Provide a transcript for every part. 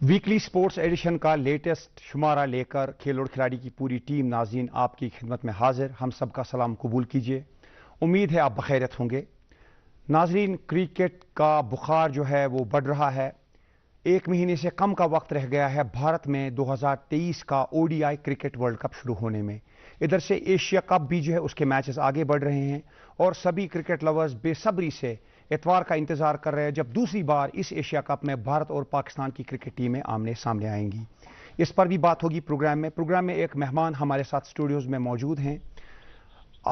Weekly sports addition का latest शुमारा लेकर खेल और खिलाड़ी की पूरी टीम नाज़रीन आपकी खिदमत में हाजिर। हम सबका सलाम कबूल कीजिए। उम्मीद है आप बखैरियत होंगे। नाज़रीन, क्रिकेट का बुखार जो है वो बढ़ रहा है। एक महीने से कम का वक्त रह गया है भारत में 2023 का ओडीआई क्रिकेट वर्ल्ड कप शुरू होने में। इधर से एशिया कप भी जो है उसके मैचेस आगे बढ़ रहे हैं और सभी क्रिकेट लवर्स बेसब्री से इतवार का इंतजार कर रहे हैं जब दूसरी बार इस एशिया कप में भारत और पाकिस्तान की क्रिकेट टीमें आमने सामने आएंगी। इस पर भी बात होगी प्रोग्राम में एक मेहमान हमारे साथ स्टूडियोज में मौजूद हैं।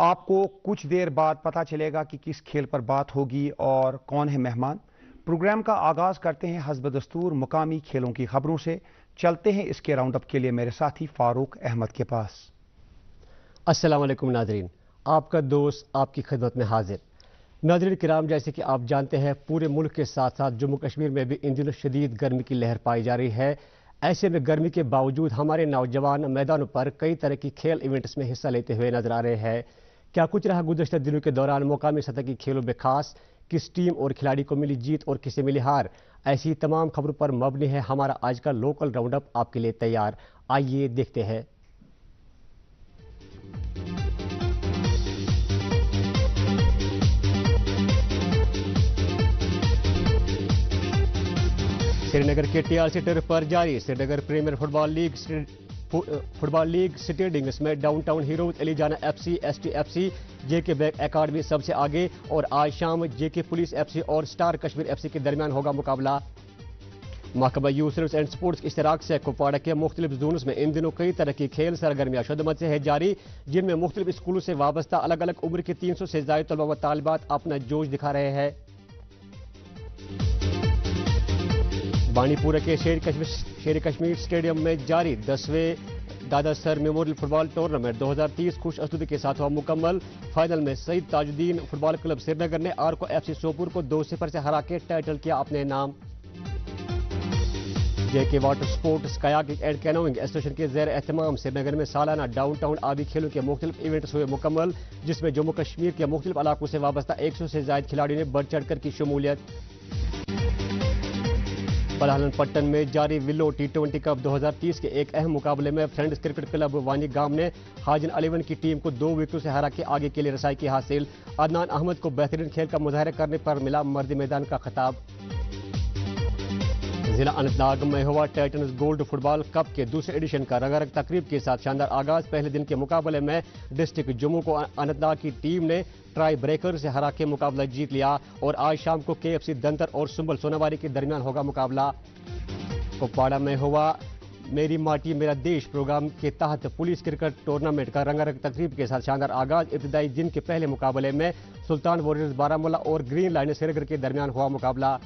आपको कुछ देर बाद पता चलेगा कि किस खेल पर बात होगी और कौन है मेहमान। प्रोग्राम का आगाज करते हैं हस्ब दस्तूर मुकामी खेलों की खबरों से। चलते हैं इसके राउंड अप के लिए मेरे साथी फारूक अहमद के पास। अस्सलाम वालेकुम नाजरीन, आपका दोस्त आपकी खिदमत में हाजिर। नाजरीन किराम, जैसे कि आप जानते हैं पूरे मुल्क के साथ साथ जम्मू कश्मीर में भी इन दिनों शदीद गर्मी की लहर पाई जा रही है। ऐसे में गर्मी के बावजूद हमारे नौजवान मैदानों पर कई तरह की खेल इवेंट्स में हिस्सा लेते हुए नजर आ रहे हैं। क्या कुछ रहा गुज़श्ता दिनों के दौरान मुकामी सतह की खेलों में खास, किस टीम और खिलाड़ी को मिली जीत और किसे मिली हार, ऐसी तमाम खबरों पर मबनी है हमारा आज का लोकल राउंड अप आपके लिए तैयार। आइए देखते हैं। श्रीनगर के टीआरसी टर्फ पर जारी Srinagar premier football league stadiums में डाउनटाउन हीरोज एलिजाना FC, ST JK bank academy सबसे आगे और आज शाम जेके पुलिस एफसी और स्टार कश्मीर एफसी के दरमियान होगा मुकाबला। महकमा यूथ सर्विस एंड स्पोर्ट्स के इश्तराक से कुपवाड़ा के मुख्तलिफ जोन्स में इन दिनों कई तरह की खेल सरगर्मियां शुद्धमत से है जारी, जिनमें मुख्तलिफ स्कूलों से वाबस्ता अलग अलग उम्र के 300 से ज्यादा तलबा व तालिबात अपना जोश दिखा रहे हैं। बानीपुरा के शेर कश्मीर स्टेडियम में जारी 10वें दादा सर मेमोरियल फुटबॉल टूर्नामेंट 2030 खुश असलूबी के साथ हुआ मुकम्मल। फाइनल में सईद ताजुद्दीन फुटबॉल क्लब श्रीनगर ने आरको एफसी सोपुर को 2-0 से हरा के टाइटल किया अपने नाम। JK water sports kayaking and canoeing association के ज़ेर एहतमाम श्रीनगर में सालाना डाउनटाउन आबी खेलों के मुख्तलिफ इवेंट्स हुए मुकम्मल, जिसमें जम्मू कश्मीर के मुख्तलिफ इलाकों से वाबस्ता 100 से ज्यादा खिलाड़ियों ने बढ़ चढ़कर की शमूलियत। पलाहलन में जारी विलो T20 कप 2030 के एक अहम मुकाबले में फ्रेंड्स क्रिकेट क्लब वानी गाम ने हाजिन 11 की टीम को 2 विकेटों से हरा के आगे के लिए रसाई की हासिल। अदनान अहमद को बेहतरीन खेल का मुजाहरा करने पर मिला मर्द मैदान का खिताब। जिला अनंतनाग में हुआ टाइटन्स गोल्ड फुटबॉल कप के दूसरे एडिशन का रंगारंग तकरीब के साथ शानदार आगाज। पहले दिन के मुकाबले में डिस्ट्रिक्ट जम्मू को अनंतनाग की टीम ने ट्राई ब्रेकर से हरा के मुकाबला जीत लिया और आज शाम को KFC दंतर और सुंबल सोनावारी के दरमियान होगा मुकाबला। कुपवाड़ा में हुआ मेरी माटी मेरा देश प्रोग्राम के तहत पुलिस क्रिकेट टूर्नामेंट का रंगारंग तकरीब के साथ शानदार आगाज। इब्तदाई दिन के पहले मुकाबले में सुल्तान वॉरियर्स बारामूला और ग्रीन लाइनर्स श्रीनगर के दरमियान हुआ मुकाबला।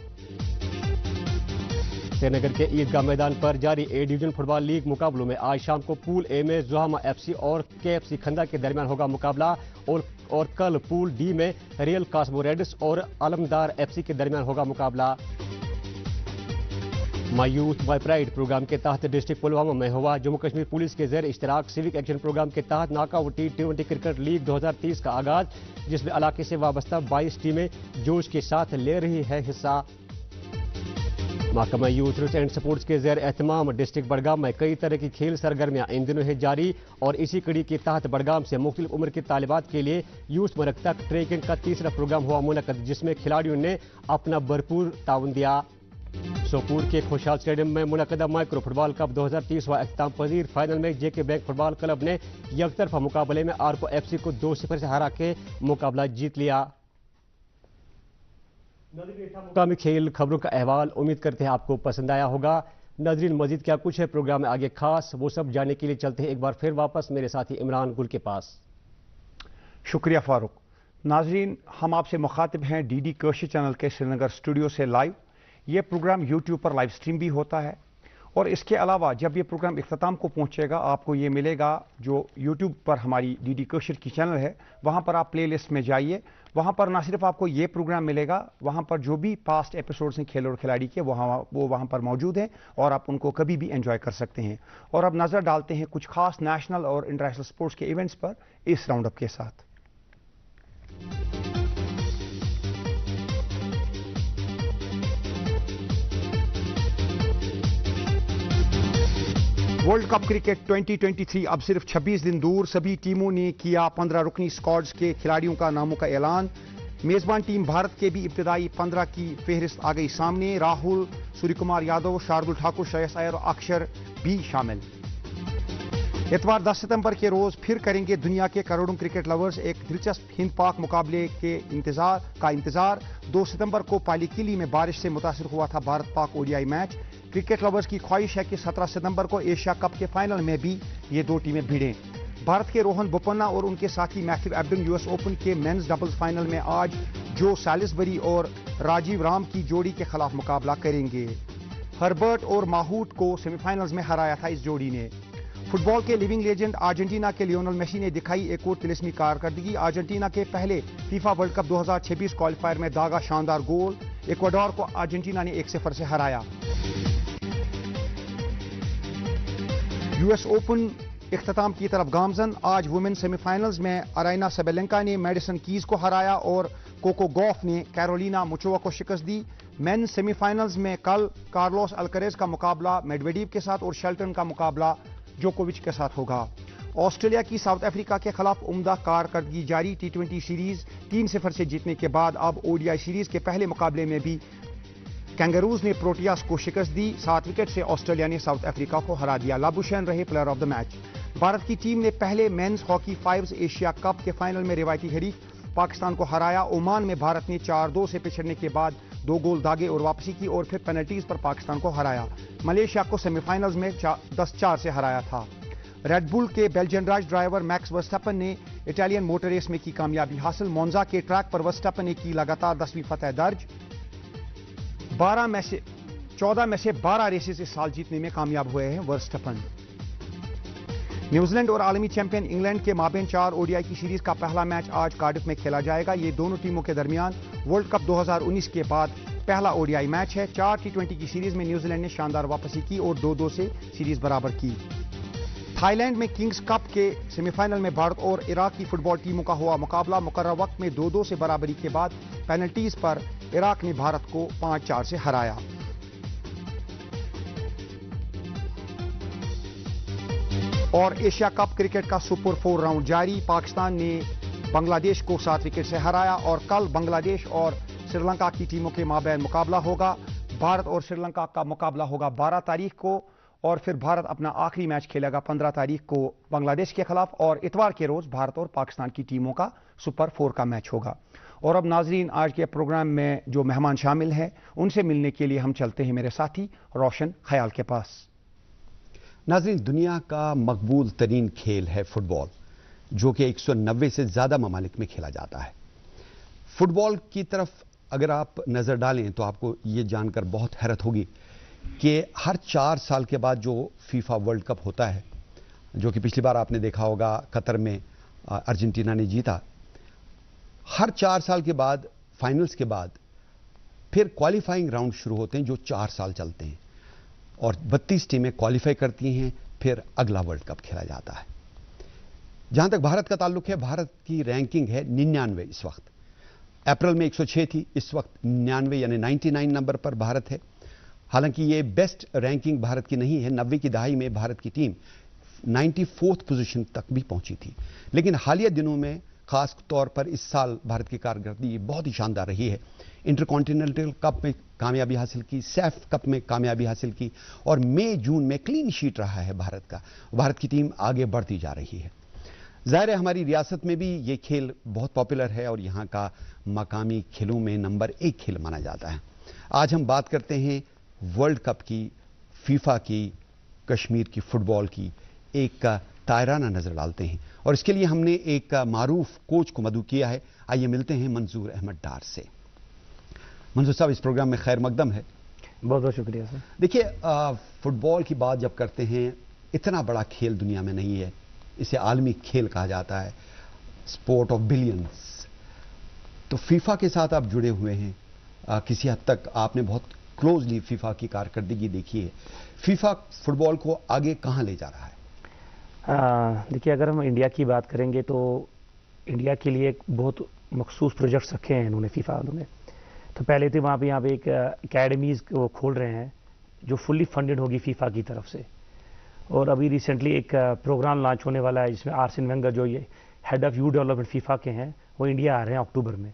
श्रीनगर के ईदगाह मैदान पर जारी ए डिवीजन फुटबॉल लीग मुकाबलों में आज शाम को पूल ए में जोहामा एफसी और KFC खंदा के दरमियान होगा मुकाबला और कल पूल डी में रियल कास्मो रेड्स और आलमदार FC के दरमियान होगा मुकाबला। My youth my pride programme के तहत डिस्ट्रिक्ट पुलवामा में हुआ जम्मू कश्मीर पुलिस के ज़ेर इश्तराक सिविक एक्शन प्रोग्राम के तहत नॉकआउट T20 क्रिकेट लीग 2030 का आगाज, जिसमें इलाके से वाबस्ता 22 टीमें जोश के साथ ले रही है हिस्सा। महकमा यूथ एंड स्पोर्ट्स के ज़ेर एहतमाम डिस्ट्रिक्ट बडगाम में कई तरह की खेल सरगर्मियां इन दिनों है जारी और इसी कड़ी के तहत बडगाम से मुख्तलिफ उम्र की तालिबात के लिए यूथ मरक तक ट्रैकिंग का तीसरा प्रोग्राम हुआ मुनक़द, जिसमें खिलाड़ियों ने अपना भरपूर ताउन दिया। सोपुर के खुशहाल स्टेडियम में मुनक़दा माइक्रो फुटबॉल कप 2030 हुआ इख्तिताम पजीर। फाइनल में जेके बैंक फुटबॉल क्लब ने यकतरफा मुकाबले में आरको FC को 2-0 से हरा के मुकाबला जीत लिया। मुकामी खेल खबरों का अहवाल उम्मीद करते हैं आपको पसंद आया होगा। नाजरीन, मजीद क्या कुछ है प्रोग्राम में आगे खास, वो सब जानने के लिए चलते हैं एक बार फिर वापस मेरे साथी इमरान गुल के पास। शुक्रिया फारूक। नाजरीन, हम आपसे मुखातिब हैं DD कशर चैनल के श्रीनगर स्टूडियो से लाइव। ये प्रोग्राम YouTube पर लाइव स्ट्रीम भी होता है और इसके अलावा जब ये प्रोग्राम इख्तिताम को पहुंचेगा आपको ये मिलेगा जो YouTube पर हमारी DD कशर की चैनल है, वहाँ पर आप प्लेलिस्ट में जाइए। वहाँ पर ना सिर्फ आपको ये प्रोग्राम मिलेगा, वहाँ पर जो भी पास्ट एपिसोड्स हैं खेल और खिलाड़ी के वो वहाँ पर मौजूद हैं और आप उनको कभी भी एंजॉय कर सकते हैं। और अब नज़र डालते हैं कुछ खास नेशनल और इंटरनेशनल स्पोर्ट्स के इवेंट्स पर इस राउंड अप के साथ। वर्ल्ड कप क्रिकेट 2023 अब सिर्फ 26 दिन दूर। सभी टीमों ने किया 15 रुकनी स्क्वाड्स के खिलाड़ियों का नामों का ऐलान। मेजबान टीम भारत के भी इब्तदाई 15 की फहरिस्त आ गई सामने। राहुल, सूर्यकुमार यादव, शार्दुल ठाकुर, श्रेयस अय्यर और अक्षर भी शामिल। इतवार 10 सितंबर के रोज फिर करेंगे दुनिया के करोड़ों क्रिकेट लवर्स एक दिलचस्प हिंद पाक मुकाबले के इंतजार। 2 सितंबर को पालीकिली में बारिश से मुतासिर हुआ था Bharat Pak ODI match. Cricket lovers की ख्वाहिश है कि 17 सितंबर को एशिया कप के फाइनल में भी ये दो टीमें भिड़ें। भारत के रोहन बोपन्ना और उनके साथी मैथ्यू एबडन यूएस ओपन के मेंस डबल्स फाइनल में आज जो सैलिसबरी और राजीव राम की जोड़ी के खिलाफ मुकाबला करेंगे। हर्बर्ट और माहूट को सेमीफाइनल्स में हराया था इस जोड़ी ने। फुटबॉल के लिविंग लेजेंड अर्जेंटीना के लियोनेल मेसी ने दिखाई एक और तिलिस्मी कारकर्दगी। अर्जेंटीना के पहले फीफा वर्ल्ड कप 2026 क्वालिफायर में दागा शानदार गोल। इक्वाडोर को अर्जेंटीना ने 1-0 से हराया। यूएस ओपन इख्तिताम की तरफ गामजन। आज वुमेन सेमीफाइनल्स में अराइना सबेलेंका ने मैडिसन कीज को हराया और कोको गॉफ ने कैरोलिना मुचोवा को शिकस्त दी। मेन सेमीफाइनल्स में कल कार्लोस अल्करेज का मुकाबला मेडवेडेव के साथ और शेल्टन का मुकाबला जोकोविच के साथ होगा। ऑस्ट्रेलिया की साउथ अफ्रीका के खिलाफ उम्दा कारकर्दगी जारी। T20 सीरीज 3-0 से जीतने के बाद अब ओडीआई सीरीज के पहले मुकाबले में भी कैंगरूज ने प्रोटियास को शिकस्त दी। 7 विकेट से ऑस्ट्रेलिया ने साउथ अफ्रीका को हरा दिया। लाबुशैन रहे player of the match. Bharat की टीम ने पहले मेंस हॉकी 5 एशिया कप के फाइनल में रिवायती हरीफ पाकिस्तान को हराया। ओमान में भारत ने 4-2 से पिछड़ने के बाद 2 गोल दागे और वापसी की और फिर पेनल्टीज पर पाकिस्तान को हराया। मलेशिया को सेमीफाइनल्स में 10-4 से हराया था। रेडबुल के बेल्जियन राज ड्राइवर मैक्स वर्स्टैपन ने इटालियन मोटर रेस में की कामयाबी हासिल। मोन्जा के ट्रैक पर वर्स्टैपन ने की लगातार 10वीं फतह दर्ज। 14 में से 12 रेसेस इस साल जीतने में कामयाब हुए हैं वर्स्टैपन। न्यूजीलैंड और आलमी चैंपियन इंग्लैंड के माबेन 4 ओडीआई की सीरीज का पहला मैच आज कार्डिफ में खेला जाएगा। ये दोनों टीमों के दरमियान वर्ल्ड कप 2019 के बाद पहला ओडीआई मैच है। 4 T20 की सीरीज में न्यूजीलैंड ने शानदार वापसी की और 2-2 से सीरीज बराबर की। थाईलैंड में किंग्स कप के सेमीफाइनल में भारत और इराक की फुटबॉल टीमों का हुआ मुकाबला। मुकर्रर वक्त में 2-2 से बराबरी के बाद पेनल्टीज पर इराक ने भारत को 5-4 से हराया। और एशिया कप क्रिकेट का सुपर 4 राउंड जारी। पाकिस्तान ने बांग्लादेश को 7 विकेट से हराया और कल बांग्लादेश और श्रीलंका की टीमों के माबैन मुकाबला होगा। भारत और श्रीलंका का मुकाबला होगा 12 तारीख को और फिर भारत अपना आखिरी मैच खेलेगा 15 तारीख को बांग्लादेश के खिलाफ और इतवार के रोज भारत और पाकिस्तान की टीमों का सुपर 4 का मैच होगा। और अब नाजरीन, आज के प्रोग्राम में जो मेहमान शामिल हैं उनसे मिलने के लिए हम चलते हैं मेरे साथी रोशन ख्याल के पास। नाजरीन, दुनिया का मकबूल तरीन खेल है फुटबॉल, जो कि 190 से ज़्यादा ममालिक में खेला जाता है। फुटबॉल की तरफ अगर आप नज़र डालें तो आपको ये जानकर बहुत हैरत होगी कि हर 4 साल के बाद जो फीफा वर्ल्ड कप होता है, जो कि पिछली बार आपने देखा होगा कतर में अर्जेंटीना ने जीता, हर 4 साल के बाद फाइनल्स के बाद फिर क्वालिफाइंग राउंड शुरू होते हैं जो 4 साल चलते हैं और 32 टीमें क्वालिफाई करती हैं, फिर अगला वर्ल्ड कप खेला जाता है। जहां तक भारत का ताल्लुक है, भारत की रैंकिंग है 99 इस वक्त। अप्रैल में 106 थी, इस वक्त 99 यानी 99 नंबर पर भारत है। हालांकि ये बेस्ट रैंकिंग भारत की नहीं है। 90 की दहाई में भारत की टीम 94th पोजीशन तक भी पहुंची थी, लेकिन हालिया दिनों में खास तौर पर इस साल भारत की कारकर्दगी बहुत ही शानदार रही है। इंटरकॉन्टिनेंटल कप में कामयाबी हासिल की, सैफ कप में कामयाबी हासिल की और मई जून में क्लीन शीट रहा है भारत का। भारत की टीम आगे बढ़ती जा रही है। ज़ाहिर है हमारी रियासत में भी ये खेल बहुत पॉपुलर है और यहाँ का मकामी खेलों में नंबर 1 खेल माना जाता है। आज हम बात करते हैं वर्ल्ड कप की, फीफा की, कश्मीर की फुटबॉल की एक तायराना नजर डालते हैं और इसके लिए हमने एक मारूफ कोच को मदऊ किया है। आइए मिलते हैं मंजूर अहमद डार से। मंजूर साहब, इस प्रोग्राम में खैर मकदम है। बहुत बहुत शुक्रिया सर। देखिए, फुटबॉल की बात जब करते हैं, इतना बड़ा खेल दुनिया में नहीं है, इसे आलमी खेल कहा जाता है, स्पोर्ट ऑफ बिलियंस। तो फीफा के साथ आप जुड़े हुए हैं, किसी हद तक आपने बहुत क्लोजली फीफा की कारकर्दगी देखी है। फीफा फुटबॉल को आगे कहां ले जा रहा है? देखिए, अगर हम इंडिया की बात करेंगे तो इंडिया के लिए बहुत मखसूस प्रोजेक्ट्स रखे हैं इन्होंने, फीफा वालों ने। तो पहले तो यहाँ पे एक एकेडमीज़ को खोल रहे हैं जो फुल्ली फंडेड होगी फीफा की तरफ से। और अभी रिसेंटली एक प्रोग्राम लॉन्च होने वाला है जिसमें आर्सेन वेंगर जो ये head of youth development FIFA के हैं वो इंडिया आ रहे हैं अक्टूबर में।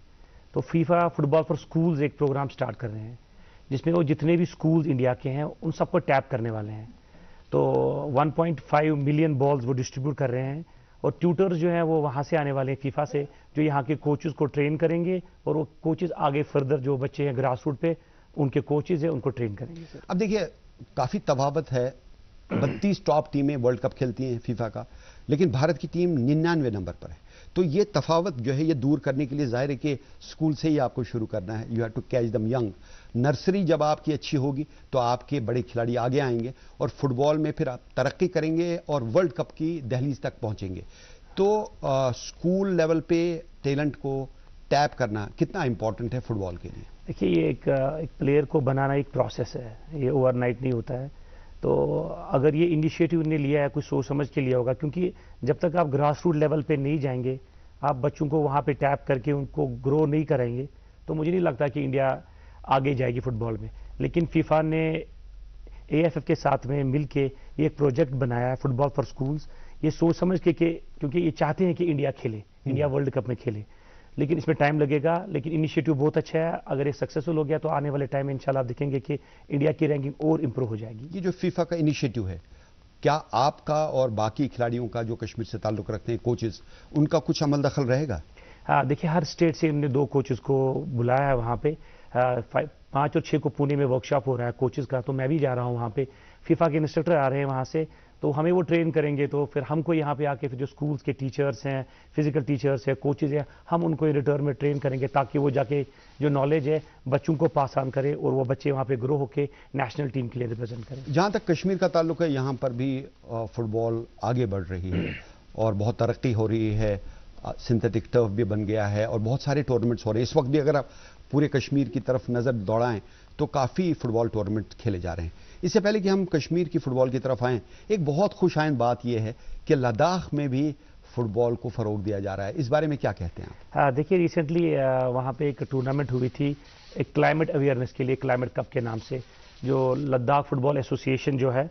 तो फीफा फुटबॉल फॉर स्कूल्स एक प्रोग्राम स्टार्ट कर रहे हैं जिसमें वो जितने भी स्कूल्स इंडिया के हैं उन सबको टैप करने वाले हैं। तो 1.5 मिलियन बॉल्स वो डिस्ट्रीब्यूट कर रहे हैं और ट्यूटर्स जो हैं वो वहाँ से आने वाले हैं फीफा से, जो यहाँ के कोचेस को ट्रेन करेंगे और वो कोचेस आगे फर्दर जो बच्चे हैं ग्रास रूट पे उनके कोचेस हैं उनको ट्रेन करेंगे। सर अब देखिए काफी तफावत है, 32 टॉप टीमें वर्ल्ड कप खेलती हैं फीफा का, लेकिन भारत की टीम 99 नंबर पर है। तो ये तफावत जो है ये दूर करने के लिए जाहिर है कि स्कूल से ही आपको शुरू करना है। You have to catch them young. Nursery जब आपकी अच्छी होगी तो आपके बड़े खिलाड़ी आगे आएंगे और फुटबॉल में फिर आप तरक्की करेंगे और वर्ल्ड कप की दहलीज तक पहुंचेंगे। तो स्कूल लेवल पे टैलेंट को टैप करना कितना इंपॉर्टेंट है फुटबॉल के लिए? देखिए ये एक प्लेयर को बनाना एक प्रोसेस है, ये ओवरनाइट नहीं होता है। तो अगर ये इनिशिएटिव ने लिया है कुछ सोच समझ के लिया होगा, क्योंकि जब तक आप ग्रास रूट लेवल पे नहीं जाएंगे, आप बच्चों को वहाँ पे टैप करके उनको ग्रो नहीं करेंगे, तो मुझे नहीं लगता कि इंडिया आगे जाएगी फुटबॉल में। लेकिन फीफा ने AFF के साथ में मिलके ये एक प्रोजेक्ट बनाया है फुटबॉल फॉर स्कूल्स, ये सोच समझ के क्योंकि ये चाहते हैं कि इंडिया खेले, इंडिया वर्ल्ड कप में खेले, लेकिन इसमें टाइम लगेगा। लेकिन इनिशिएटिव बहुत अच्छा है, अगर ये सक्सेसफुल हो गया तो आने वाले टाइम में इंशाल्लाह आप देखेंगे कि इंडिया की रैंकिंग और इंप्रूव हो जाएगी। ये जो फीफा का इनिशिएटिव है, क्या आपका और बाकी खिलाड़ियों का जो कश्मीर से ताल्लुक रखते हैं कोचेस, उनका कुछ अमल दखल रहेगा? हाँ देखिए, हर स्टेट से इन्होंने 2 कोचेस को बुलाया है वहाँ पे। 5 और 6 को पुणे में वर्कशॉप हो रहा है कोचेस का, तो मैं भी जा रहा हूँ वहाँ पे। फीफा के इंस्ट्रक्टर आ रहे हैं वहाँ से, तो हमें वो ट्रेन करेंगे। तो फिर हमको यहाँ पे आके फिर जो स्कूल्स के टीचर्स हैं, फिजिकल टीचर्स हैं, कोचेज हैं, हम उनको रिटर्न में ट्रेन करेंगे ताकि वो जाके जो नॉलेज है बच्चों को पास ऑन करे और वो बच्चे वहाँ पे ग्रो होके नेशनल टीम के लिए रिप्रेजेंट करें। जहाँ तक कश्मीर का ताल्लुक है, यहाँ पर भी फुटबॉल आगे बढ़ रही है और बहुत तरक्की हो रही है। सिंथेटिक टर्फ भी बन गया है और बहुत सारे टूर्नामेंट्स हो रहे हैं। इस वक्त भी अगर आप पूरे कश्मीर की तरफ नज़र दौड़ाएं तो काफ़ी फुटबॉल टूर्नामेंट खेले जा रहे हैं। इससे पहले कि हम कश्मीर की फुटबॉल की तरफ आएं, एक बहुत खुशाइंद बात यह है कि लद्दाख में भी फुटबॉल को फ़रोग दिया जा रहा है। इस बारे में क्या कहते हैं आप? हाँ देखिए, रिसेंटली वहाँ पे एक टूर्नामेंट हुई थी एक क्लाइमेट अवेयरनेस के लिए, क्लाइमेट कप के नाम से, जो लद्दाख फुटबॉल एसोसिएशन जो है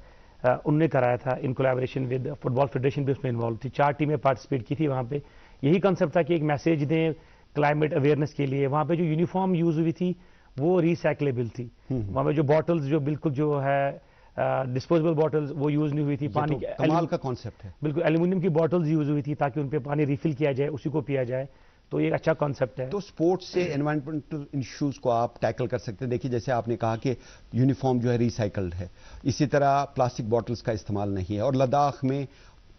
उनने कराया था in collaboration with football federation भी उसमें इन्वॉल्व थी। 4 टीमें पार्टिसिपेट की थी वहाँ पे। यही कंसेप्ट था कि एक मैसेज दें क्लाइमेट अवेयरनेस के लिए। वहाँ पे जो यूनिफॉर्म यूज हुई थी वो रिसाइक्लेबल थी। वहाँ पे जो बॉटल्स जो बिल्कुल जो है डिस्पोजेबल बॉटल्स वो यूज नहीं हुई थी। पानी तो कमाल का कॉन्सेप्ट है। बिल्कुल एल्यूमिनियम की बॉटल्स यूज हुई थी ताकि उन पे पानी रिफिल किया जाए, उसी को पिया जाए। तो ये अच्छा कॉन्सेप्ट है। तो स्पोर्ट्स से एनवायरमेंटल इश्यूज को आप टैकल कर सकते हैं। देखिए जैसे आपने कहा कि यूनिफॉर्म जो है रिसाइकल्ड है, इसी तरह प्लास्टिक बॉटल्स का इस्तेमाल नहीं है और लद्दाख में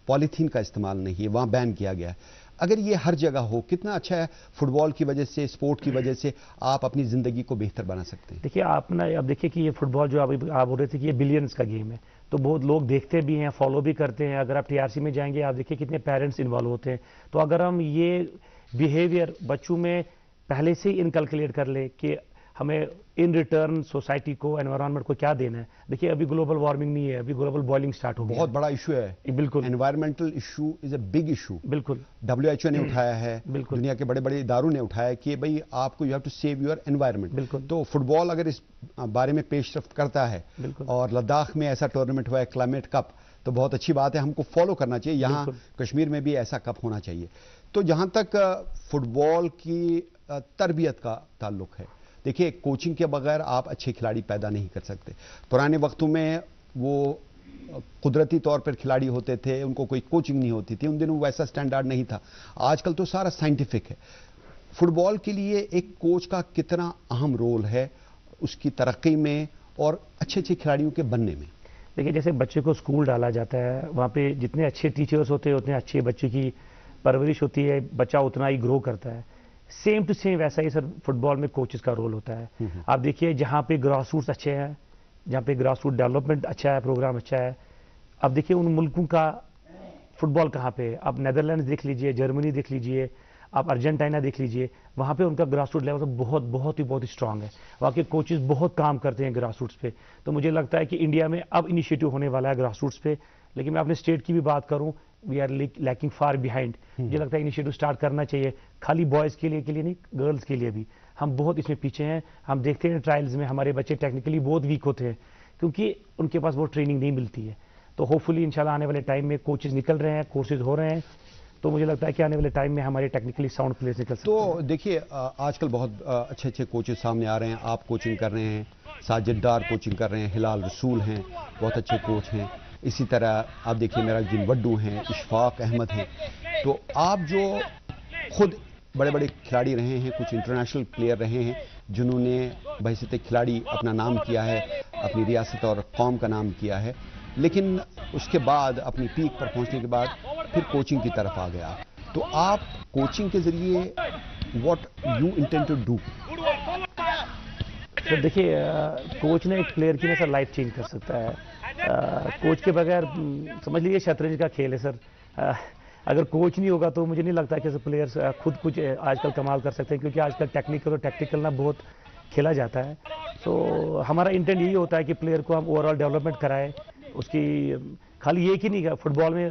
पॉलीथीन का इस्तेमाल नहीं है, वहाँ बैन किया गया है। अगर ये हर जगह हो, कितना अच्छा है। फुटबॉल की वजह से, स्पोर्ट की वजह से आप अपनी ज़िंदगी को बेहतर बना सकते हैं। देखिए आप ना, अब देखिए कि ये फुटबॉल जो आप बोल रहे थे कि ये बिलियंस का गेम है, तो बहुत लोग देखते भी हैं, फॉलो भी करते हैं। अगर आप TRC में जाएंगे आप देखिए कितने पेरेंट्स इन्वॉल्व होते हैं। तो अगर हम ये बिहेवियर बच्चों में पहले से ही इनकलकुलेट कर ले कि हमें इन रिटर्न सोसाइटी को, एनवायरनमेंट को क्या देना है। देखिए अभी ग्लोबल वार्मिंग नहीं है, अभी ग्लोबल बॉइलिंग स्टार्ट हो गया। बहुत बड़ा इशू है। बिल्कुल, environmental issue is a big issue. बिल्कुल WHO ने उठाया है, बिल्कुल, दुनिया के बड़े बड़े इदारों ने उठाया कि भाई आपको you have to save your environment. बिल्कुल। तो फुटबॉल अगर इस बारे में पेशरफ्त करता है और लद्दाख में ऐसा टूर्नामेंट हुआ है क्लाइमेट कप, तो बहुत अच्छी बात है, हमको फॉलो करना चाहिए। यहाँ कश्मीर में भी ऐसा कप होना चाहिए। तो जहाँ तक फुटबॉल की तरबियत का ताल्लुक है, देखिए कोचिंग के बगैर आप अच्छे खिलाड़ी पैदा नहीं कर सकते। पुराने वक्तों में वो कुदरती तौर पर खिलाड़ी होते थे, उनको कोई कोचिंग नहीं होती थी, उन दिनों वैसा स्टैंडर्ड नहीं था। आजकल तो सारा साइंटिफिक है। फुटबॉल के लिए एक कोच का कितना अहम रोल है उसकी तरक्की में और अच्छे अच्छे खिलाड़ियों के बनने में? देखिए जैसे बच्चे को स्कूल डाला जाता है, वहाँ पे जितने अच्छे टीचर्स होते हैं उतने अच्छे बच्चे की परवरिश होती है, बच्चा उतना ही ग्रो करता है। सेम टू सेम वैसा ही सर फुटबॉल में कोचेस का रोल होता है। आप देखिए जहाँ पे ग्रास रूट्स अच्छे हैं, जहाँ पे ग्रास रूट डेवलपमेंट अच्छा है, प्रोग्राम अच्छा है, अब देखिए उन मुल्कों का फुटबॉल कहाँ पे है। आप नेदरलैंड्स देख लीजिए, जर्मनी देख लीजिए, आप अर्जेंटीना देख लीजिए, वहाँ पे उनका ग्रास रूट लेवल तो बहुत ही स्ट्रांग है। वहाँ के कोचेस बहुत काम करते हैं ग्रास रूट्स पे। तो मुझे लगता है कि इंडिया में अब इनिशिएटिव होने वाला है ग्रास रूट्स पे। लेकिन मैं अपने स्टेट की भी बात करूँ, we are lacking far behind. मुझे लगता है इनिशिएटिव स्टार्ट करना चाहिए, खाली बॉयज़ के लिए नहीं, गर्ल्स के लिए भी। हम बहुत इसमें पीछे हैं। हम देखते हैं ट्रायल्स में हमारे बच्चे टेक्निकली बहुत वीक होते हैं क्योंकि उनके पास वो ट्रेनिंग नहीं मिलती है। तो होपफुली इंशाल्लाह आने वाले टाइम में कोचेज निकल रहे हैं, कोर्सेज हो रहे हैं, तो मुझे लगता है कि आने वाले टाइम में हमारे टेक्निकली साउंड प्लेयर्स निकल सकते हैं। तो देखिए आजकल बहुत अच्छे अच्छे कोचेस सामने आ रहे हैं, आप कोचिंग कर रहे हैं, साजिद डार कोचिंग कर रहे हैं, हिलाल रसूल हैं, बहुत अच्छे कोच हैं। इसी तरह आप देखिए मेराजुद्दीन वड्डू हैं, इशफाक अहमद हैं। तो आप जो खुद बड़े बड़े खिलाड़ी रहे हैं, कुछ इंटरनेशनल प्लेयर रहे हैं जिन्होंने बहैसियत खिलाड़ी अपना नाम किया है, अपनी रियासत और कौम का नाम किया है, लेकिन उसके बाद अपनी पीक पर पहुंचने के बाद फिर कोचिंग की तरफ आ गया। तो आप कोचिंग के जरिए what you intend to do? तो देखिए कोच ने एक प्लेयर की ना सर लाइफ चेंज कर सकता है। कोच के बगैर समझ लीजिए शतरंज का खेल है सर। अगर कोच नहीं होगा तो मुझे नहीं लगता कि प्लेयर्स खुद कुछ आजकल कमाल कर सकते हैं, क्योंकि आजकल टेक्निकल और टैक्टिकल ना बहुत खेला जाता है। तो हमारा इंटेंट यही होता है कि प्लेयर को हम ओवरऑल डेवलपमेंट कराएं, उसकी खाली ये कि नहीं फुटबॉल में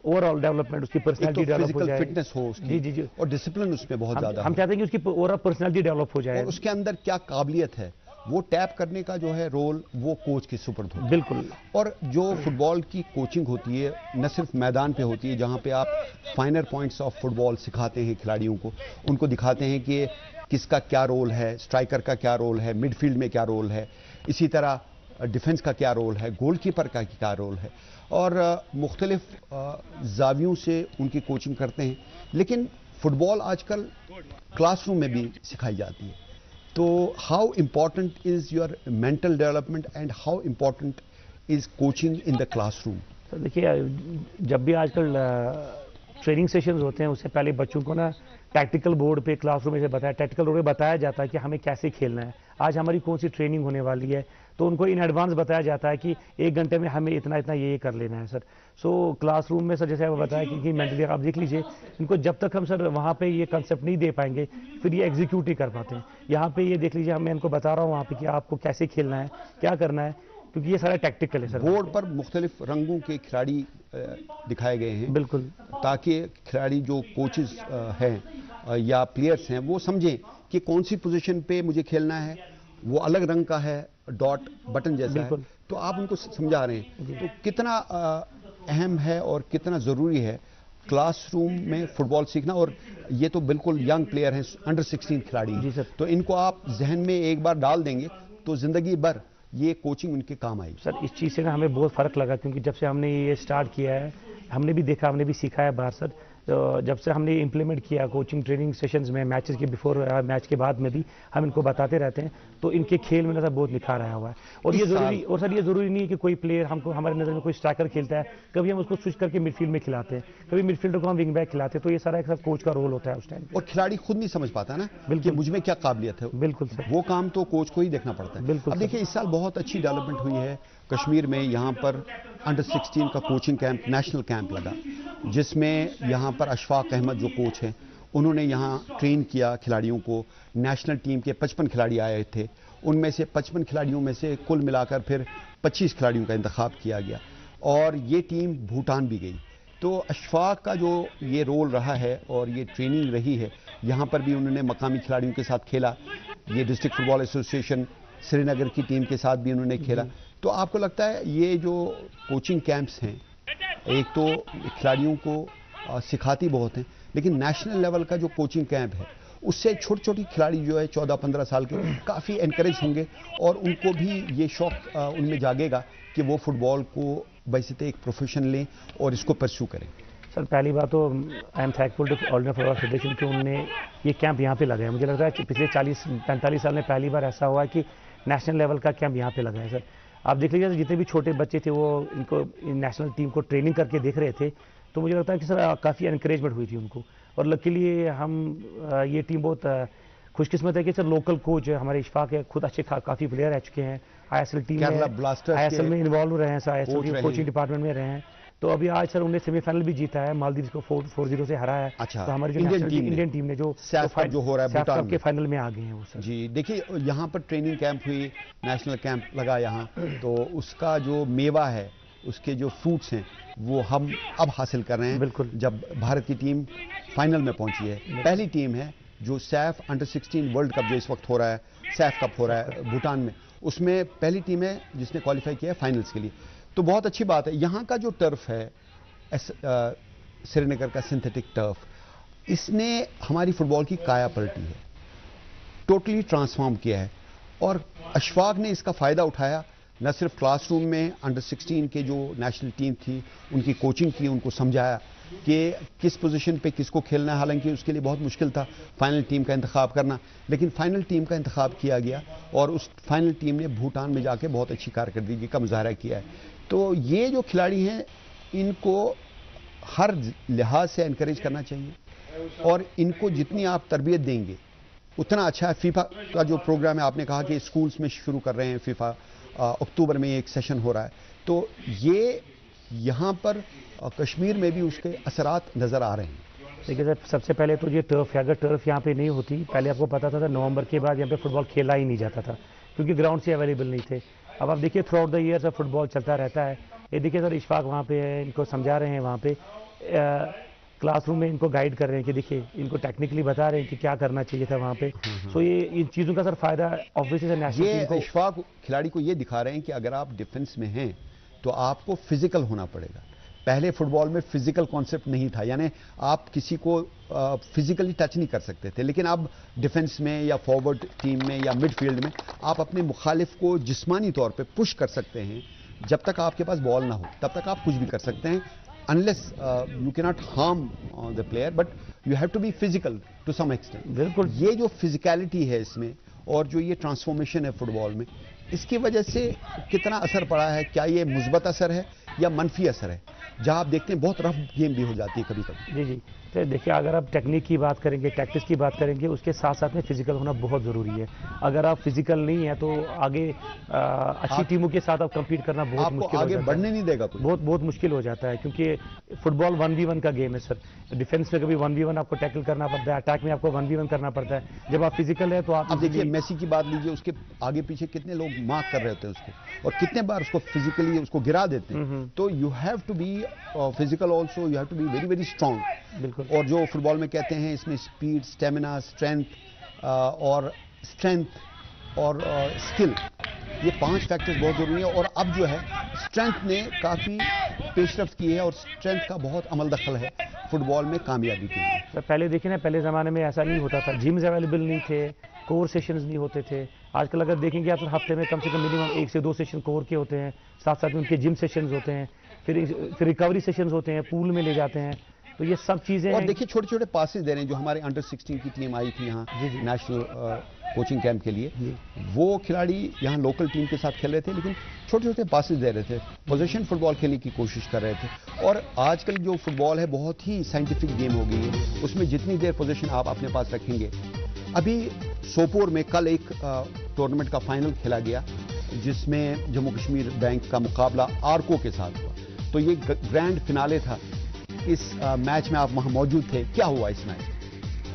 ओवरऑल डेवलपमेंट, उसकी पर्सनैलिटी डेवलप हो जाए, फिटनेस हो उसकी, जी, और डिसिप्लिन उसमें बहुत ज्यादा हम चाहते हैं कि उसकी ओवरऑल पर्सनैलिटी डेवलप हो जाए, और उसके अंदर क्या काबिलियत है वो टैप करने का जो है रोल वो कोच के सुपुर्द होता है। बिल्कुल। और जो फुटबॉल की कोचिंग होती है न सिर्फ मैदान पे होती है, जहां पे आप फाइनर पॉइंट्स ऑफ फुटबॉल सिखाते हैं खिलाड़ियों को, उनको दिखाते हैं कि किसका क्या रोल है, स्ट्राइकर का क्या रोल है, मिडफील्ड में क्या रोल है, इसी तरह डिफेंस का क्या रोल है, गोलकीपर का क्या रोल है, और मुख्तलिफ जावियों से उनकी कोचिंग करते हैं। लेकिन फुटबॉल आजकल क्लासरूम में भी सिखाई जाती है। तो how important is your mental development and how important is coaching in the classroom? तो देखिए जब भी आजकल ट्रेनिंग सेशंस होते हैं उससे पहले बच्चों को ना टैक्टिकल बोर्ड पे क्लासरूम में से टैक्टिकल बोर्ड पे बताया जाता है कि हमें कैसे खेलना है, आज हमारी कौन सी ट्रेनिंग होने वाली है, तो उनको इन एडवांस बताया जाता है कि 1 घंटे में हमें इतना इतना ये कर लेना है सर। सो क्लासरूम में सर जैसे आप बताया कि मेंटली आप देख लीजिए, इनको जब तक हम सर वहाँ पे ये कंसेप्ट नहीं दे पाएंगे फिर ये एग्जीक्यूट ही कर पाते हैं। यहाँ पे ये देख लीजिए मैं इनको बता रहा हूँ वहाँ पे कि आपको कैसे खेलना है, क्या करना है, क्योंकि ये सारा टैक्टिकल है सर। बोर्ड पर मुख्तलिफ रंगों के खिलाड़ी दिखाए गए हैं, बिल्कुल, ताकि खिलाड़ी जो कोचेस हैं या प्लेयर्स हैं वो समझें कि कौन सी पोजीशन पे मुझे खेलना है, वो अलग रंग का है, डॉट बटन जैसा है, तो आप उनको समझा रहे हैं। तो कितना अहम है और कितना ज़रूरी है क्लासरूम में फुटबॉल सीखना। और ये तो बिल्कुल यंग प्लेयर हैं, अंडर 16 खिलाड़ी हैं, तो इनको आप जहन में एक बार डाल देंगे तो ज़िंदगी भर ये कोचिंग उनके काम आएगी। सर इस चीज़ से ना हमें बहुत फ़र्क लगा, क्योंकि जब से हमने ये स्टार्ट किया है हमने भी देखा, हमने भी सीखा है बाहर सर। तो जब से हमने इम्प्लीमेंट किया कोचिंग ट्रेनिंग सेशंस में, मैचेस के बिफोर मैच के बाद में भी हम इनको बताते रहते हैं, तो इनके खेल में ना सर बहुत निखार आया हुआ है। और ये ज़रूरी, और सर ये ज़रूरी नहीं है कि कोई प्लेयर हमको हमारे नज़र में कोई स्ट्राइकर खेलता है, कभी हम उसको स्विच करके मिडफील्ड में खिलाते हैं, कभी मिडफील्डर को हम विंग बैक खिलाते हैं, तो ये सारा एक कोच का रोल होता है उस टाइम। और खिलाड़ी खुद नहीं समझ पाता ना कि मुझ में क्या काबिलियत है। बिल्कुल सर, वो काम तो कोच को ही देखना पड़ता है। बिल्कुल। अब देखिए इस साल बहुत अच्छी डेवलपमेंट हुई है कश्मीर में, यहाँ पर अंडर 16 का कोचिंग कैंप, नेशनल कैंप लगा, जिसमें यहाँ पर अशफाक अहमद जो कोच हैं उन्होंने यहाँ ट्रेन किया खिलाड़ियों को। नेशनल टीम के 55 खिलाड़ी आए थे, उनमें से 55 खिलाड़ियों में से कुल मिलाकर फिर 25 खिलाड़ियों का इंतखाब किया गया और ये टीम भूटान भी गई। तो अशफाक का जो ये रोल रहा है और ये ट्रेनिंग रही है, यहाँ पर भी उन्होंने मकामी खिलाड़ियों के साथ खेला, ये डिस्ट्रिक्ट फुटबॉल एसोसिएशन श्रीनगर की टीम के साथ भी उन्होंने खेला। तो आपको लगता है ये जो कोचिंग कैंप्स हैं, एक तो खिलाड़ियों को सिखाती बहुत हैं, लेकिन नेशनल लेवल का जो कोचिंग कैंप है उससे छोटी छोटी खिलाड़ी जो है 14-15 साल के काफ़ी एनकरेज होंगे और उनको भी ये शौक उनमें जागेगा कि वो फुटबॉल को वैसे एक प्रोफेशन लें और इसको परस्यू करें। सर पहली बात तो I am thankful to All India Football Federation कि उन्होंने ये कैंप यहाँ पे लगाया। मुझे लगता है कि पिछले 40-45 साल में पहली बार ऐसा हुआ है कि नेशनल लेवल का कैंप यहाँ पे लगा है। सर आप देख लीजिए जितने भी छोटे बच्चे थे वो इनको नेशनल टीम को ट्रेनिंग करके देख रहे थे, तो मुझे लगता है कि सर काफ़ी एनकरेजमेंट हुई थी उनको। और लकीली हम ये टीम बहुत खुशकिस्मत है कि सर लोकल कोच हमारे इशफाक है, खुद अच्छे काफ़ी प्लेयर रह चुके हैं, ISL टीम में, ISL में इन्वॉल्व रहे हैं सर, ISL कोचिंग डिपार्टमेंट में रहे हैं। तो अभी आज सर उन्होंने सेमीफाइनल भी जीता है, मालदीव को 4-0 से हराया है। अच्छा, तो हमारी जो इंडियन टीम ने जो हो रहा है भूटान के फाइनल में आ गए हैं वो सर। जी देखिए यहाँ पर ट्रेनिंग कैंप हुई, नेशनल कैंप लगा यहाँ, तो उसका जो मेवा है, उसके जो फ्रूट्स हैं वो हम अब हासिल कर रहे हैं। बिल्कुल, जब भारत की टीम फाइनल में पहुंची है, पहली टीम है जो सैफ अंडर 16 वर्ल्ड कप जो इस वक्त हो रहा है, सैफ कप हो रहा है भूटान में, उसमें पहली टीम है जिसने क्वालिफाई किया है फाइनल्स के लिए। तो बहुत अच्छी बात है। यहाँ का जो टर्फ है श्रीनगर का सिंथेटिक टर्फ, इसने हमारी फुटबॉल की काया पलटी है, टोटली ट्रांसफॉर्म किया है। और अशफाक ने इसका फ़ायदा उठाया, न सिर्फ क्लासरूम में अंडर 16 के जो नेशनल टीम थी उनकी कोचिंग की, उनको समझाया कि किस पोजीशन पे किसको खेलना है। हालांकि उसके लिए बहुत मुश्किल था फाइनल टीम का इंतखाब करना, लेकिन फाइनल टीम का इंतखाब किया गया और उस फाइनल टीम ने भूटान में जाके बहुत अच्छी कारकर्दगी का मुजाहरा किया है। तो ये जो खिलाड़ी हैं इनको हर लिहाज से एनकरेज करना चाहिए और इनको जितनी आप तरबियत देंगे उतना अच्छा है। फीफा का जो प्रोग्राम है, आपने कहा कि स्कूल्स में शुरू कर रहे हैं फीफा, अक्टूबर में एक सेशन हो रहा है, तो ये यहाँ पर कश्मीर में भी उसके असरात नज़र आ रहे हैं। देखिए सर, सबसे पहले तो ये टर्फ है, अगर टर्फ यहाँ पे नहीं होती, पहले आपको पता था नवंबर के बाद यहाँ पे फुटबॉल खेला ही नहीं जाता था क्योंकि ग्राउंड से अवेलेबल नहीं थे। अब आप देखिए थ्रू आउट द ईयर सब फुटबॉल चलता रहता है। ये देखिए सर, इशफाक वहाँ पे है, इनको समझा रहे हैं, वहाँ पे क्लासरूम में इनको गाइड कर रहे हैं कि देखिए इनको टेक्निकली बता रहे हैं कि क्या करना चाहिए था वहाँ पे। सो ये इन चीज़ों का सर फायदा ऑब्वियसली नेशनल टीम को, इशफाक खिलाड़ी को ये दिखा रहे हैं कि अगर आप डिफेंस में हैं तो आपको फिजिकल होना पड़ेगा। पहले फुटबॉल में फिजिकल कॉन्सेप्ट नहीं था, यानी आप किसी को फिजिकली टच नहीं कर सकते थे, लेकिन अब डिफेंस में या फॉरवर्ड टीम में या मिडफील्ड में आप अपने मुखालिफ को जिस्मानी तौर पे पुश कर सकते हैं। जब तक आपके पास बॉल ना हो तब तक आप कुछ भी कर सकते हैं, unless you cannot harm the player, but you have to be physical to some extent. बिल्कुल। ये जो फिजिकलिटी है इसमें और जो ये ट्रांसफॉर्मेशन है फुटबॉल में, इसकी वजह से कितना असर पड़ा है? क्या ये मुस्बत असर है या मनफी असर है? जहां आप देखते हैं बहुत रफ गेम भी हो जाती है कभी कभी। जी जी, तो देखिए अगर आप टेक्निक की बात करेंगे, टैक्टिक्स की बात करेंगे, उसके साथ साथ में फिजिकल होना बहुत ज़रूरी है। अगर आप फिजिकल नहीं है तो आगे अच्छी टीमों के साथ आप कम्पीट करना बहुत मुश्किल आगे बढ़ने नहीं देगा कुछ, बहुत मुश्किल हो जाता है क्योंकि फुटबॉल 1v1 का गेम है सर। डिफेंस में कभी 1v1 आपको टैकल करना पड़ता है, अटैक में आपको 1v1 करना पड़ता है। जब आप फिजिकल है तो आप देखिए मेसी की बात लीजिए, उसके आगे पीछे कितने लोग मार्क कर रहे होते हैं उसको और कितने बार उसको फिजिकली उसको गिरा देते हैं। तो you have to be physical also, you have to be very very strong. बिल्कुल। और जो फुटबॉल में कहते हैं इसमें स्पीड, स्टेमिना, स्ट्रेंथ और स्किल, ये 5 फैक्टर्स बहुत जरूरी है। और अब जो है स्ट्रेंथ ने काफ़ी पेशरफ्त की है और स्ट्रेंथ का बहुत अमल दखल है फुटबॉल में कामयाबी के लिए। तो पहले देखिए ना, पहले ज़माने में ऐसा नहीं होता था, जिम्स अवेलेबल नहीं थे, कोर सेशंस नहीं होते थे। आजकल अगर देखेंगे आप तो हफ्ते में कम से कम मिनिमम 1 से 2 सेशन कोर के होते हैं, साथ साथ में उनके जिम सेशंस होते हैं, फिर रिकवरी सेशंस होते हैं, पूल में ले जाते हैं। तो ये सब चीज़ें, और देखिए छोटे छोटे पासेस दे रहे हैं। जो हमारे अंडर 16 की टीम आई थी यहाँ नेशनल कोचिंग कैंप के लिए, वो खिलाड़ी यहाँ लोकल टीम के साथ खेल रहे थे, लेकिन छोटे छोटे पासेस दे रहे थे, पोजीशन फुटबॉल खेलने की कोशिश कर रहे थे। और आजकल जो फुटबॉल है बहुत ही साइंटिफिक गेम हो गई है, उसमें जितनी देर पोजीशन आप अपने पास रखेंगे। अभी सोपोर में कल एक टूर्नामेंट का फाइनल खेला गया जिसमें जम्मू कश्मीर बैंक का मुकाबला आर्को के साथ हुआ, तो ये ग्रैंड फिनाले था। इस मैच में आप वहां मौजूद थे, क्या हुआ इस मैच?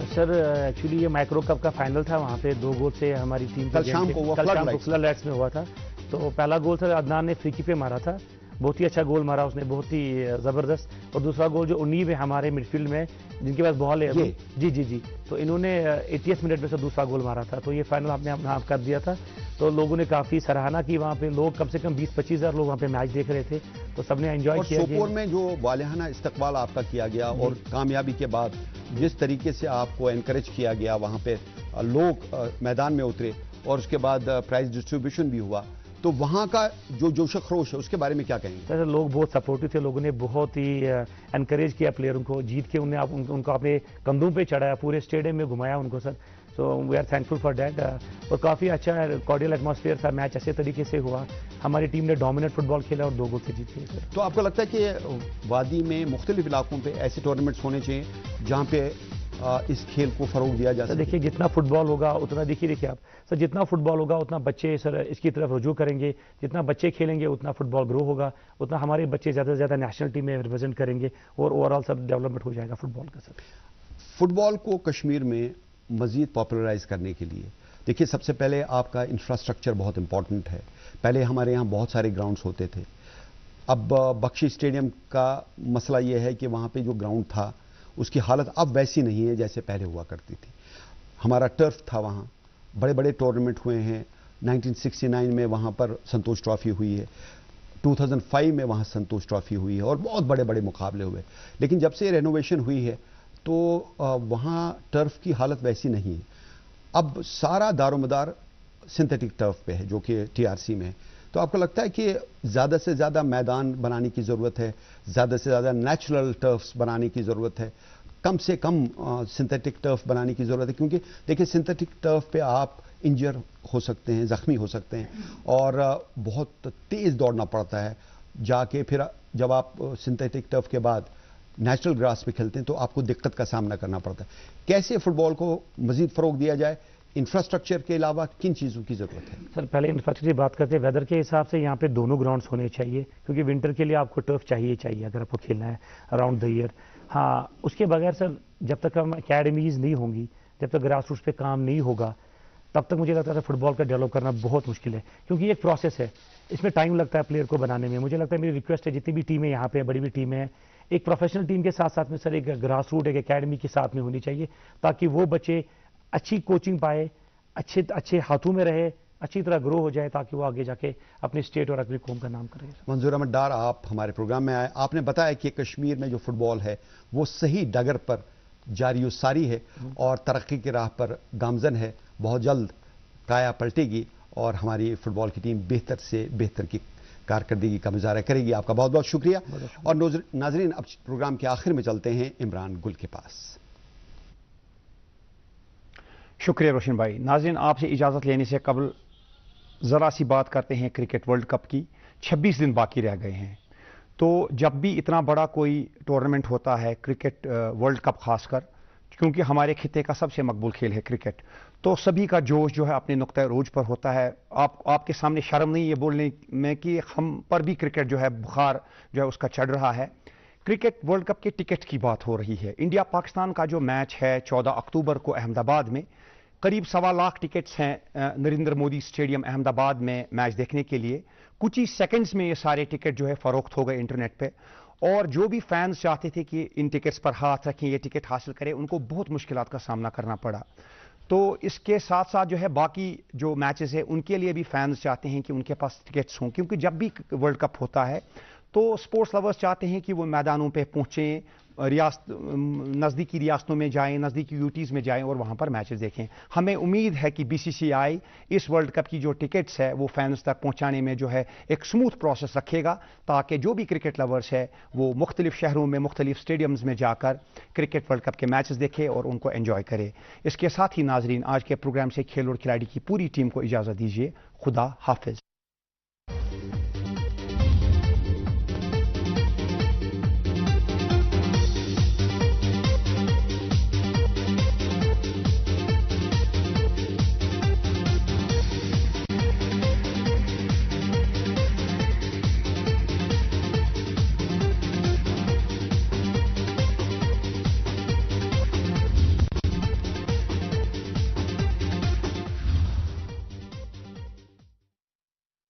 सर एक्चुअली ये माइक्रो कप का फाइनल था, वहाँ पे 2 गोल से हमारी टीम कल शाम को फ्लड लाइट्स में हुआ था। तो पहला गोल सर अदनान ने फ्री किक पे मारा था, बहुत ही अच्छा गोल मारा उसने, बहुत ही ज़बरदस्त। और दूसरा गोल जो 19 है हमारे मिडफील्ड में जिनके पास बॉल है, जी, तो इन्होंने 80 मिनट में से दूसरा गोल मारा था। तो ये फाइनल आपने अपना आप कर दिया था। तो लोगों ने काफ़ी सराहना की, वहाँ पे लोग कम से कम 20-25 हज़ार लोग वहाँ पे मैच देख रहे थे, तो सबने एंजॉय किया। सोपोर में जो वालिहाना इस्तकबाल आपका किया गया और कामयाबी के बाद जिस तरीके से आपको एनकरेज किया गया, वहाँ पे लोग मैदान में उतरे और उसके बाद प्राइज डिस्ट्रीब्यूशन भी हुआ, तो वहाँ का जो जोश खरोश है उसके बारे में क्या कहेंगे? सर लोग बहुत सपोर्टिव थे, लोगों ने बहुत ही एनकरेज किया प्लेयरों को, जीत के उनको अपने कंधों पे चढ़ाया, पूरे स्टेडियम में घुमाया उनको sir. So we are thankful for that. और काफ़ी अच्छा कॉर्डियल एटमॉस्फेयर था, मैच अच्छे तरीके से हुआ, हमारी टीम ने डोमिनेट फुटबॉल खेला और 2 गोल से जीत गई सर। तो आपको लगता है कि वादी में मुख्तलिफ इलाकों पे ऐसे टूर्नामेंट्स होने चाहिए जहाँ पे इस खेल को फरोग दिया जा सके? देखिए जितना फुटबॉल होगा उतना, देखिए आप सर, जितना फुटबॉल होगा उतना बच्चे सर इसकी तरफ रुजू करेंगे, जितना बच्चे खेलेंगे उतना फुटबॉल ग्रो होगा, उतना हमारे बच्चे ज़्यादा से ज़्यादा नेशनल टीम में रिप्रेजेंट करेंगे और ओवरऑल सब डेवलपमेंट हो जाएगा फुटबॉल का सर। फुटबॉल को कश्मीर में मज़ीद पॉपुलराइज करने के लिए देखिए सबसे पहले आपका इंफ्रास्ट्रक्चर बहुत इंपॉर्टेंट है। पहले हमारे यहाँ बहुत सारे ग्राउंड्स होते थे, अब बख्शी स्टेडियम का मसला ये है कि वहाँ पे जो ग्राउंड था उसकी हालत अब वैसी नहीं है जैसे पहले हुआ करती थी। हमारा टर्फ था, वहाँ बड़े बड़े टूर्नामेंट हुए हैं, 1969 में वहाँ पर संतोष ट्रॉफी हुई है, 2005 में वहाँ संतोष ट्रॉफी हुई है और बहुत बड़े बड़े मुकाबले हुए। लेकिन जब से रेनोवेशन हुई है तो वहाँ टर्फ की हालत वैसी नहीं है। अब सारा दारोमदार सिंथेटिक टर्फ पे है जो कि टीआरसी में है। तो आपको लगता है कि ज़्यादा से ज़्यादा मैदान बनाने की ज़रूरत है, ज़्यादा से ज़्यादा नेचुरल टर्फ्स बनाने की ज़रूरत है, कम से कम सिंथेटिक टर्फ बनाने की ज़रूरत है? क्योंकि देखिए सिंथेटिक टर्फ पे आप इंजर हो सकते हैं, ज़ख्मी हो सकते हैं और बहुत तेज़ दौड़ना पड़ता है जाके। फिर जब आप सिंथेटिक टर्फ के बाद नेचुरल ग्रास पे खेलते हैं तो आपको दिक्कत का सामना करना पड़ता है। कैसे फुटबॉल को मज़ीद फ़रोग दिया जाए? इंफ्रास्ट्रक्चर के अलावा किन चीज़ों की ज़रूरत है? सर पहले इंफ्रास्ट्रक्चर की बात करते हैं। वेदर के हिसाब से यहाँ पे दोनों ग्राउंड्स होने चाहिए, क्योंकि विंटर के लिए आपको टर्फ चाहिए अगर आपको खेलना है अराउंड द ईयर। हाँ, उसके बगैर सर जब तक हम अकेडमीज़ नहीं होंगी, जब तक ग्रास रूट्स पे काम नहीं होगा, तब तक मुझे लगता है फुटबॉल का डेवलप करना बहुत मुश्किल है, क्योंकि एक प्रोसेस है, इसमें टाइम लगता है प्लेयर को बनाने में। मुझे लगता है, मेरी रिक्वेस्ट है जितनी भी टीमें यहाँ पे बड़ी भी टीमें हैं, एक प्रोफेशनल टीम के साथ साथ में सर एक ग्रास रूट एक अकेडमी के साथ में होनी चाहिए, ताकि वो बच्चे अच्छी कोचिंग पाए, अच्छे हाथों में रहे, अच्छी तरह ग्रो हो जाए, ताकि वो आगे जाके अपने स्टेट और अपनी कौम का नाम करे। मंजूर अहमद डार, आप हमारे प्रोग्राम में आए। आपने बताया कि कश्मीर में जो फुटबॉल है वो सही डगर पर जारी सारी है और तरक्की की राह पर गामजन है। बहुत जल्द काया पलटेगी और हमारी फुटबॉल की टीम बेहतर से बेहतर की कारकर्दगी का मुजाहरा करेगी। आपका बहुत बहुत शुक्रिया। और नाजरीन, अब प्रोग्राम के आखिर में चलते हैं इमरान गुल के पास। शुक्रिया रोशन भाई। नाजरीन, आपसे इजाज़त लेने से कबल ज़रा सी बात करते हैं क्रिकेट वर्ल्ड कप की। 26 दिन बाकी रह गए हैं। तो जब भी इतना बड़ा कोई टूर्नामेंट होता है, क्रिकेट वर्ल्ड कप खासकर, क्योंकि हमारे खिते का सबसे मकबूल खेल है क्रिकेट, तो सभी का जोश जो है अपने नुक्ता रोज पर होता है। आपके सामने शर्म नहीं है बोलने में कि हम पर भी क्रिकेट जो है बुखार जो है उसका चढ़ रहा है। क्रिकेट वर्ल्ड कप के टिकट की बात हो रही है। इंडिया पाकिस्तान का जो मैच है 14 अक्टूबर को अहमदाबाद में, करीब 1.25 लाख टिकट्स हैं नरेंद्र मोदी स्टेडियम अहमदाबाद में मैच देखने के लिए। कुछ ही सेकंड्स में ये सारे टिकट जो है फरोख्त हो गए इंटरनेट पे, और जो भी फैंस चाहते थे कि इन टिकट्स पर हाथ रखें, ये टिकट हासिल करें, उनको बहुत मुश्किलात का सामना करना पड़ा। तो इसके साथ साथ जो है बाकी जो मैचेस है उनके लिए भी फैंस चाहते हैं कि उनके पास टिकट्स हों, क्योंकि जब भी वर्ल्ड कप होता है तो स्पोर्ट्स लवर्स चाहते हैं कि वो मैदानों पे पहुंचें, नज़दीकी रियासतों में जाएं, नज़दीकी यूटीज़ में जाएं और वहां पर मैचेस देखें। हमें उम्मीद है कि बीसीसीआई इस वर्ल्ड कप की जो टिकट्स है वो फैंस तक पहुंचाने में जो है एक स्मूथ प्रोसेस रखेगा, ताकि जो भी क्रिकेट लवर्स है वो मुख्तलिफ शहरों में मुख्तलिफ स्टेडियम्स में जाकर क्रिकेट वर्ल्ड कप के मैचेस देखे और उनको एंजॉय करे। इसके साथ ही नाजरीन, आज के प्रोग्राम से खेल और खिलाड़ी की पूरी टीम को इजाज़त दीजिए। खुदा हाफिज।